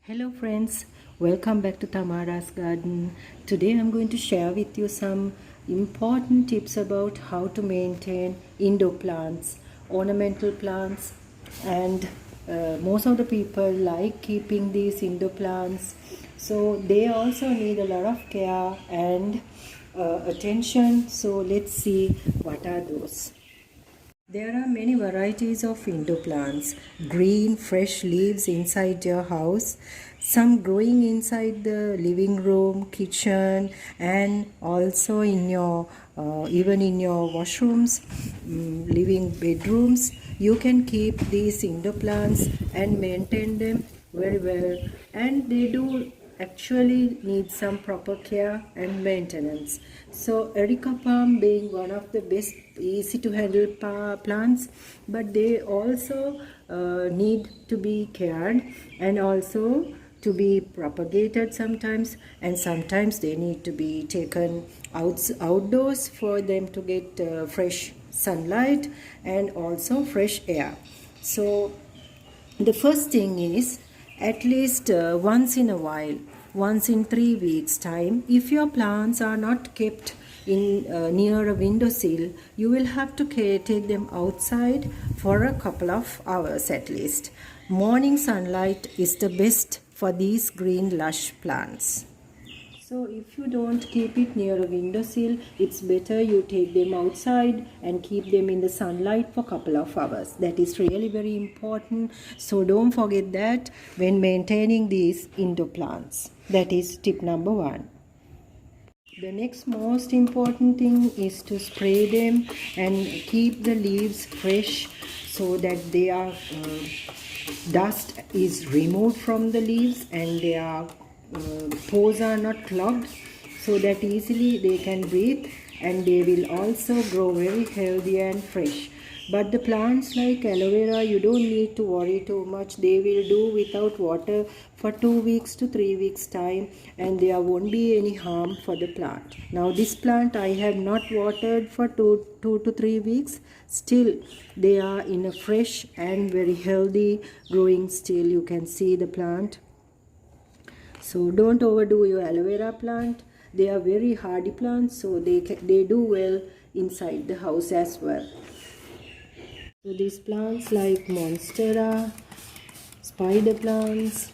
Hello friends, welcome back to Thamara's garden. Today I'm going to share with you some important tips about how to maintain indoor plants, ornamental plants, and most of the people like keeping these indoor plants. So they also need a lot of care and attention. So let's see what are those. There are many varieties of indoor plants. Green, fresh leaves inside your house, some growing inside the living room, kitchen, and also in your even in your washrooms, living bedrooms. You can keep these indoor plants and maintain them very well, and they do actually need some proper care and maintenance. So Erica palm being one of the best easy to handle plants, but they also need to be cared and also to be propagated sometimes, and sometimes they need to be taken outdoors for them to get fresh sunlight and also fresh air. So the first thing is, at least once in a while, once in 3 weeks time, if your plants are not kept in near a windowsill, you will have to take them outside for a couple of hours at least. Morning sunlight is the best for these green lush plants. So if you don't keep it near a windowsill, it's better you take them outside and keep them in the sunlight for a couple of hours. That is really very important. So don't forget that when maintaining these indoor plants. That is tip number 1. The next most important thing is to spray them and keep the leaves fresh so that their dust is removed from the leaves and their pores are not clogged, so that easily they can breathe, and they will also grow very healthy and fresh. But the plants like aloe vera, you don't need to worry too much. They will do without water for 2 weeks to 3 weeks time, and there won't be any harm for the plant. Now this plant I have not watered for 2 to 3 weeks. Still they are in a fresh and very healthy growing. Still you can see the plant. So don't overdo your aloe vera plant. They are very hardy plants, so they do well inside the house as well. So these plants like monstera, spider plants,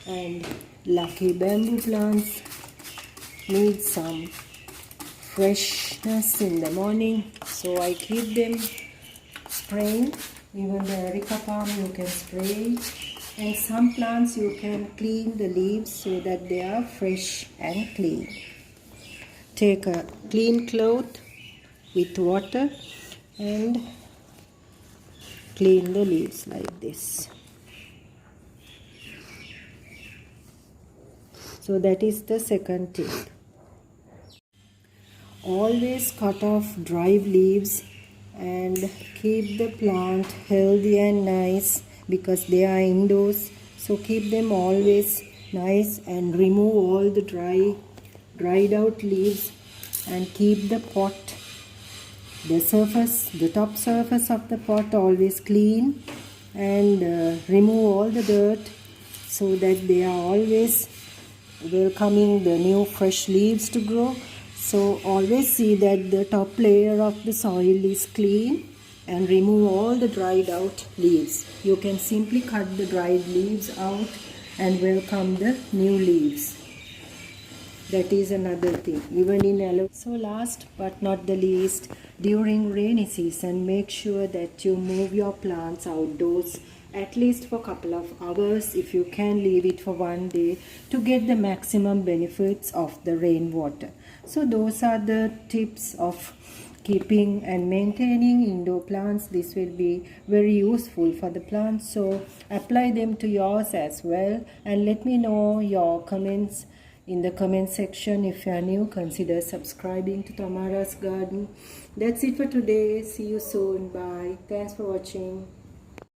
and lucky bamboo plants need some freshness in the morning. So I keep them spraying. Even the Erica palm you can spray it. And some plants you can clean the leaves so that they are fresh and clean. Take a clean cloth with water and clean the leaves like this. So that is the second tip. Always cut off dried leaves and keep the plant healthy and nice, because they are indoors. So keep them always nice and remove all the dried out leaves, and keep the pot, the top surface of the pot always clean, and remove all the dirt so that they are always welcoming the new fresh leaves to grow. So always see that the top layer of the soil is clean, and remove all the dried out leaves. You can simply cut the dried leaves out and welcome the new leaves. That is another thing, even in aloe. So last but not the least, during rainy season, make sure that you move your plants outdoors at least for a couple of hours. If you can, leave it for one day to get the maximum benefits of the rainwater. So those are the tips of keeping and maintaining indoor plants. This will be very useful for the plants, so apply them to yours as well, and let me know your comments in the comment section. If you are new, consider subscribing to Thamara's garden. That's it for today. See you soon. Bye. Thanks for watching.